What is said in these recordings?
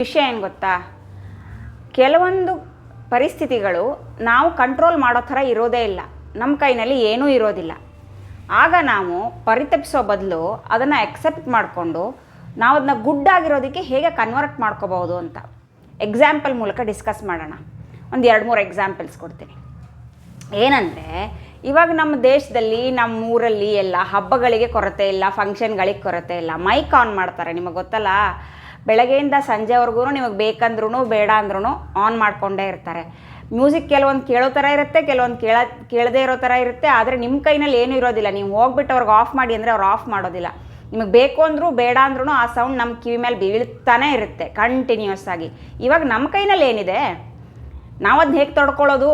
ವಿಷಯ ಏನು ಗೊತ್ತಾ, ಕೆಲವೊಂದು ಪರಿಸ್ಥಿತಿಗಳು ನಾವು ಕಂಟ್ರೋಲ್ ಮಾಡೋ ಥರ ಇರೋದೇ ಇಲ್ಲ, ನಮ್ಮ ಕೈನಲ್ಲಿ ಏನೂ ಇರೋದಿಲ್ಲ. ಆಗ ನಾವು ಪರಿತಪಿಸೋ ಬದಲು ಅದನ್ನು ಎಕ್ಸೆಪ್ಟ್ ಮಾಡಿಕೊಂಡು ನಾವು ಅದನ್ನ ಗುಡ್ ಆಗಿರೋದಕ್ಕೆ ಹೇಗೆ ಕನ್ವರ್ಟ್ ಮಾಡ್ಕೋಬೋದು ಅಂತ ಎಕ್ಸಾಂಪಲ್ ಮೂಲಕ ಡಿಸ್ಕಸ್ ಮಾಡೋಣ. ಒಂದು 2-3 ಎಕ್ಸಾಂಪಲ್ಸ್ ಕೊಡ್ತೀನಿ. ಏನಂದರೆ, ಇವಾಗ ನಮ್ಮ ದೇಶದಲ್ಲಿ, ನಮ್ಮ ಊರಲ್ಲಿ ಎಲ್ಲ ಹಬ್ಬಗಳಿಗೆ ಕೊರತೆ ಇಲ್ಲ, ಫಂಕ್ಷನ್ಗಳಿಗೆ ಕೊರತೆ ಇಲ್ಲ. ಮೈಕ್ ಆನ್ ಮಾಡ್ತಾರೆ, ನಿಮಗೆ ಗೊತ್ತಲ್ಲ. ಬೆಳಗ್ಗೆಯಿಂದ ಸಂಜೆವರೆಗೂ ನಿಮಗೆ ಬೇಕಂದ್ರೂ ಬೇಡ ಅಂದ್ರೂ ಆನ್ ಮಾಡಿಕೊಂಡೇ ಇರ್ತಾರೆ. ಮ್ಯೂಸಿಕ್ ಕೆಲವೊಂದು ಕೇಳೋ ಥರ ಇರುತ್ತೆ, ಕೆಲವೊಂದು ಕೇಳದೇ ಇರೋ ಥರ ಇರುತ್ತೆ. ಆದರೆ ನಿಮ್ಮ ಕೈನಲ್ಲಿ ಏನೂ ಇರೋದಿಲ್ಲ. ನೀವು ಹೋಗ್ಬಿಟ್ಟು ಅವ್ರಿಗೆ ಆಫ್ ಮಾಡಿ ಅಂದರೆ ಅವ್ರು ಆಫ್ ಮಾಡೋದಿಲ್ಲ. ನಿಮಗೆ ಬೇಕು ಅಂದರೂ ಬೇಡ ಅಂದ್ರೂ ಆ ಸೌಂಡ್ ನಮ್ಮ ಕಿವಿ ಮೇಲೆ ಬೀಳ್ತಾನೆ ಇರುತ್ತೆ ಕಂಟಿನ್ಯೂಸ್ ಆಗಿ. ಇವಾಗ ನಮ್ಮ ಕೈನಲ್ಲಿ ಏನಿದೆ, ನಾವು ಅದನ್ನ ಹೇಗೆ ತಡ್ಕೊಳ್ಳೋದು?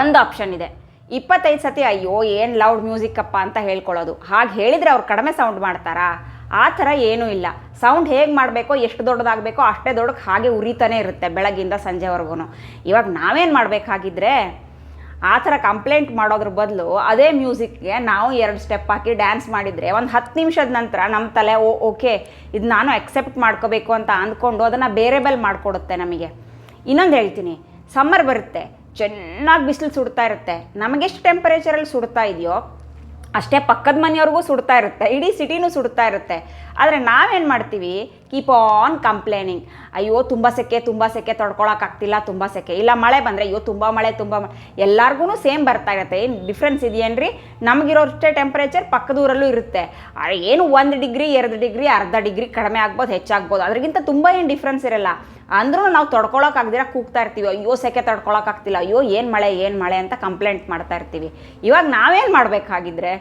ಒಂದು ಆಪ್ಷನ್ ಇದೆ, 25 ಸತಿ ಅಯ್ಯೋ ಏನು ಲೌಡ್ ಮ್ಯೂಸಿಕ್ಕಪ್ಪ ಅಂತ ಹೇಳ್ಕೊಳ್ಳೋದು. ಹಾಗೆ ಹೇಳಿದರೆ ಅವ್ರು ಕಡಿಮೆ ಸೌಂಡ್ ಮಾಡ್ತಾರಾ? ಆ ಥರ ಏನೂ ಇಲ್ಲ. ಸೌಂಡ್ ಹೇಗೆ ಮಾಡಬೇಕೋ, ಎಷ್ಟು ದೊಡ್ಡದಾಗಬೇಕೋ ಅಷ್ಟೇ ದೊಡ್ಡಕ್ಕೆ ಹಾಗೆ ಉರಿತಾನೆ ಇರುತ್ತೆ ಬೆಳಗ್ಗಿಂದ ಸಂಜೆವರೆಗೂ. ಇವಾಗ ನಾವೇನು ಮಾಡಬೇಕಾಗಿದ್ರೆ, ಆ ಥರ ಕಂಪ್ಲೇಂಟ್ ಮಾಡೋದ್ರ ಬದಲು ಅದೇ ಮ್ಯೂಸಿಕ್ಗೆ ನಾವು 2 ಸ್ಟೆಪ್ ಹಾಕಿ ಡ್ಯಾನ್ಸ್ ಮಾಡಿದರೆ ಒಂದು 10 ನಿಮಿಷದ ನಂತರ ನಮ್ಮ ತಲೆ ಓಕೆ ಇದು ನಾನು ಅಕ್ಸೆಪ್ಟ್ ಮಾಡ್ಕೋಬೇಕು ಅಂತ ಅಂದ್ಕೊಂಡು ಅದನ್ನು ಬೇರೆಬಲ್ ಮಾಡಿಕೊಡುತ್ತೆ ನಮಗೆ. ಇನ್ನೊಂದು ಹೇಳ್ತೀನಿ, ಸಮ್ಮರ್ ಬರುತ್ತೆ, ಚೆನ್ನಾಗಿ ಬಿಸಿಲು ಸುಡ್ತಾ ಇರುತ್ತೆ. ನಮಗೆಷ್ಟು ಟೆಂಪರೇಚರಲ್ಲಿ ಸುಡ್ತಾ ಇದೆಯೋ ಅಷ್ಟೇ ಪಕ್ಕದ ಮನೆಯವ್ರಿಗೂ ಸುಡ್ತಾ ಇರುತ್ತೆ, ಇಡೀ ಸಿಟಿನೂ ಸುಡ್ತಾ ಇರುತ್ತೆ. ಆದರೆ ನಾವೇನು ಮಾಡ್ತೀವಿ, ಕೀಪ್ ಆನ್ ಕಂಪ್ಲೇನಿಂಗ್. ಅಯ್ಯೋ ತುಂಬ ಸೆಕೆ ತಡ್ಕೊಳಕ್ಕಾಗ್ತಿಲ್ಲ, ತುಂಬ ಸೆಕೆ. ಇಲ್ಲ ಮಳೆ ಬಂದರೆ ಅಯ್ಯೋ ತುಂಬ ಮಳೆ. ಎಲ್ಲರಿಗೂ ಸೇಮ್ ಬರ್ತಾ ಇರುತ್ತೆ. ಏನು ಡಿಫ್ರೆನ್ಸ್ ಇದೆಯೇನ್ರಿ? ನಮಗಿರೋಷ್ಟೇ ಟೆಂಪ್ರೇಚರ್ ಪಕ್ಕದೂರಲ್ಲೂ ಇರುತ್ತೆ. ಏನು 1 ಡಿಗ್ರಿ 2 ಡಿಗ್ರಿ ಅರ್ಧ ಡಿಗ್ರಿ ಕಡಿಮೆ ಆಗ್ಬೋದು, ಹೆಚ್ಚಾಗ್ಬೋದು. ಅದಕ್ಕಿಂತ ತುಂಬ ಏನು ಡಿಫ್ರೆನ್ಸ್ ಇರಲ್ಲ. ಅಂದ್ರೂ ನಾವು ತಡ್ಕೊಳಕ್ಕಾಗ್ದಿರ ಕೂಗ್ತಾ ಇರ್ತೀವಿ, ಅಯ್ಯೋ ಸೆಕೆ ತಡ್ಕೊಳಕ್ಕಾಗ್ತಿಲ್ಲ, ಅಯ್ಯೋ ಏನು ಮಳೆ ಅಂತ ಕಂಪ್ಲೇಂಟ್ ಮಾಡ್ತಾ ಇರ್ತೀವಿ. ಇವಾಗ ನಾವೇನು ಮಾಡಬೇಕಾಗಿದ್ರೆ,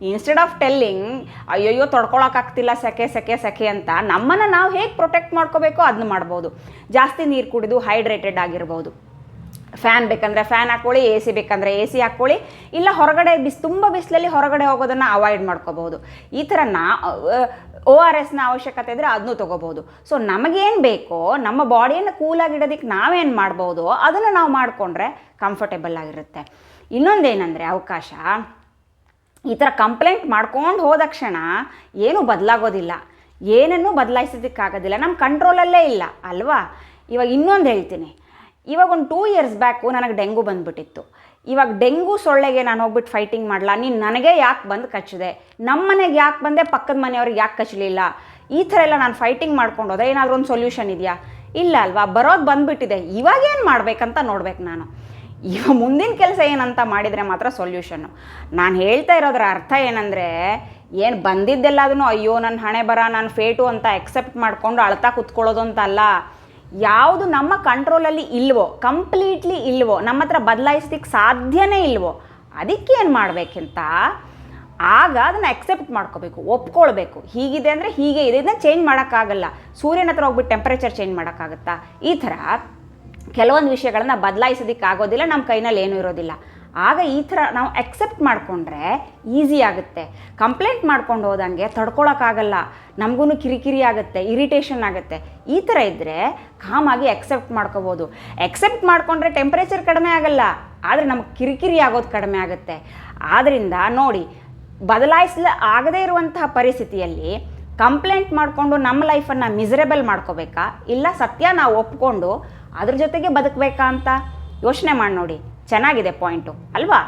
ಇನ್ಸ್ಟೆಡ್ ಆಫ್ ಟೆಲ್ಲಿಂಗ್ ಅಯ್ಯಯ್ಯೋ ತಡ್ಕೊಳಕ್ಕಾಗ್ತಿಲ್ಲ ಸೆಕೆ ಅಂತ, ನಮ್ಮನ್ನು ನಾವು ಹೇಗೆ ಪ್ರೊಟೆಕ್ಟ್ ಮಾಡ್ಕೋಬೇಕೋ ಅದನ್ನ ಮಾಡ್ಬೋದು. ಜಾಸ್ತಿ ನೀರು ಕುಡಿದು ಹೈಡ್ರೇಟೆಡ್ ಆಗಿರ್ಬೋದು. ಫ್ಯಾನ್ ಬೇಕಂದರೆ ಫ್ಯಾನ್ ಹಾಕ್ಕೊಳ್ಳಿ, ಎ ಸಿ ಬೇಕಂದರೆ ಎ ಸಿ ಹಾಕ್ಕೊಳ್ಳಿ. ಇಲ್ಲ ಹೊರಗಡೆ ತುಂಬ ಬಿಸಿಲಲ್ಲಿ ಹೊರಗಡೆ ಹೋಗೋದನ್ನು ಅವಾಯ್ಡ್ ಮಾಡ್ಕೋಬೋದು. ಈ ಥರ ORSನ ಅವಶ್ಯಕತೆ ಇದ್ದರೆ ಅದನ್ನೂ ತೊಗೋಬೋದು. ಸೊ ನಮಗೇನು ಬೇಕೋ, ನಮ್ಮ ಬಾಡಿಯನ್ನು ಕೂಲಾಗಿಡೋದಕ್ಕೆ ನಾವೇನು ಮಾಡ್ಬೋದು ಅದನ್ನು ನಾವು ಮಾಡಿಕೊಂಡ್ರೆ ಕಂಫರ್ಟೇಬಲ್ ಆಗಿರುತ್ತೆ. ಇನ್ನೊಂದೇನೆಂದರೆ ಅವಕಾಶ, ಈ ಥರ ಕಂಪ್ಲೇಂಟ್ ಮಾಡ್ಕೊಂಡು ಹೋದ ಕ್ಷಣ ಏನೂ ಬದಲಾಗೋದಿಲ್ಲ, ಏನನ್ನೂ ಬದಲಾಯಿಸೋದಕ್ಕಾಗೋದಿಲ್ಲ, ನಮ್ಮ ಕಂಟ್ರೋಲಲ್ಲೇ ಇಲ್ಲ ಅಲ್ವಾ. ಇವಾಗ ಇನ್ನೊಂದು ಹೇಳ್ತೀನಿ, ಇವಾಗ ಒಂದು 2 ಇಯರ್ಸ್ ಬ್ಯಾಕು ನನಗೆ ಡೆಂಗು ಬಂದುಬಿಟ್ಟಿತ್ತು. ಇವಾಗ ಡೆಂಗು ಸೊಳ್ಳೆಗೆ ನಾನು ಹೋಗ್ಬಿಟ್ಟು ಫೈಟಿಂಗ್ ಮಾಡಲ್ಲ, ನೀನು ನನಗೆ ಯಾಕೆ ಬಂದು ಕಚ್ಚಿದೆ, ನಮ್ಮ ಮನೆಗೆ ಯಾಕೆ ಬಂದೆ, ಪಕ್ಕದ ಮನೆಯವ್ರಿಗೆ ಯಾಕೆ ಕಚ್ಚಲಿಲ್ಲ, ಈ ಥರ ಎಲ್ಲ ನಾನು ಫೈಟಿಂಗ್ ಮಾಡ್ಕೊಂಡು ಹೋದರೆ ಏನಾದರೂ ಒಂದು ಸೊಲ್ಯೂಷನ್ ಇದೆಯಾ? ಇಲ್ಲ ಅಲ್ವಾ. ಬರೋದು ಬಂದುಬಿಟ್ಟಿದೆ, ಇವಾಗೇನು ಮಾಡಬೇಕಂತ ನೋಡ್ಬೇಕು ನಾನು. ಇವಾಗ ಮುಂದಿನ ಕೆಲಸ ಏನಂತ ಮಾಡಿದರೆ ಮಾತ್ರ ಸೊಲ್ಯೂಷನ್ನು. ನಾನು ಹೇಳ್ತಾ ಇರೋದ್ರ ಅರ್ಥ ಏನಂದರೆ, ಏನು ಬಂದಿದ್ದೆಲ್ಲದನ್ನು ಅಯ್ಯೋ ನನ್ನ ಹಣೆ ಬರ, ನನ್ನ ಫೇಟು ಅಂತ ಎಕ್ಸೆಪ್ಟ್ ಮಾಡಿಕೊಂಡು ಅಳ್ತಾ ಕೂತ್ಕೊಳ್ಳೋದು ಅಂತ ಅಲ್ಲ. ಯಾವುದು ನಮ್ಮ ಕಂಟ್ರೋಲಲ್ಲಿ ಇಲ್ವೋ, ಕಂಪ್ಲೀಟ್ಲಿ ಇಲ್ವೋ, ನಮ್ಮ ಹತ್ರ ಬದಲಾಯಿಸೋದಕ್ಕೆ ಸಾಧ್ಯನೇ ಇಲ್ವೋ, ಅದಕ್ಕೇನು ಮಾಡಬೇಕಂತ ಆಗ ಅದನ್ನು ಎಕ್ಸೆಪ್ಟ್ ಮಾಡ್ಕೋಬೇಕು, ಒಪ್ಕೊಳ್ಬೇಕು. ಹೀಗಿದೆ ಅಂದರೆ ಹೀಗೆ ಇದೆ, ಇದನ್ನ ಚೇಂಜ್ ಮಾಡೋಕ್ಕಾಗಲ್ಲ. ಸೂರ್ಯನ ಹತ್ರ ಹೋಗ್ಬಿಟ್ಟು ಟೆಂಪ್ರೇಚರ್ ಚೇಂಜ್ ಮಾಡೋಕ್ಕಾಗುತ್ತಾ? ಈ ಥರ ಕೆಲವೊಂದು ವಿಷಯಗಳನ್ನು ಬದಲಾಯಿಸೋದಕ್ಕೆ ಆಗೋದಿಲ್ಲ, ನಮ್ಮ ಕೈನಲ್ಲಿ ಏನೂ ಇರೋದಿಲ್ಲ. ಆಗ ಈ ಥರ ನಾವು ಎಕ್ಸೆಪ್ಟ್ ಮಾಡಿಕೊಂಡ್ರೆ ಈಸಿ ಆಗುತ್ತೆ. ಕಂಪ್ಲೇಂಟ್ ಮಾಡ್ಕೊಂಡು ಹೋದಂಗೆ ತಡ್ಕೊಳಕ್ಕಾಗಲ್ಲ, ನಮಗೂ ಕಿರಿಕಿರಿ ಆಗುತ್ತೆ, ಇರಿಟೇಷನ್ ಆಗುತ್ತೆ. ಈ ಥರ ಇದ್ದರೆ ಕಾಮಾಗಿ ಎಕ್ಸೆಪ್ಟ್ ಮಾಡ್ಕೋಬೋದು. ಎಕ್ಸೆಪ್ಟ್ ಮಾಡಿಕೊಂಡ್ರೆ ಟೆಂಪ್ರೇಚರ್ ಕಡಿಮೆ ಆಗಲ್ಲ, ಆದರೆ ನಮಗೆ ಕಿರಿಕಿರಿ ಆಗೋದು ಕಡಿಮೆ ಆಗುತ್ತೆ. ಆದ್ದರಿಂದ ನೋಡಿ, ಆಗದೇ ಇರುವಂತಹ ಪರಿಸ್ಥಿತಿಯಲ್ಲಿ ಕಂಪ್ಲೇಂಟ್ ಮಾಡಿಕೊಂಡು ನಮ್ಮ ಲೈಫನ್ನು ಮಿಸರೇಬಲ್ ಮಾಡ್ಕೋಬೇಕಾ, ಇಲ್ಲ ಸತ್ಯ ನಾವು ಒಪ್ಕೊಂಡು ಅದ್ರ ಜೊತೆಗೆ ಬದುಕಬೇಕಾ ಅಂತ ಯೋಚನೆ ಮಾಡಿ ನೋಡಿ. ಚೆನ್ನಾಗಿದೆ ಪಾಯಿಂಟು ಅಲ್ವಾ?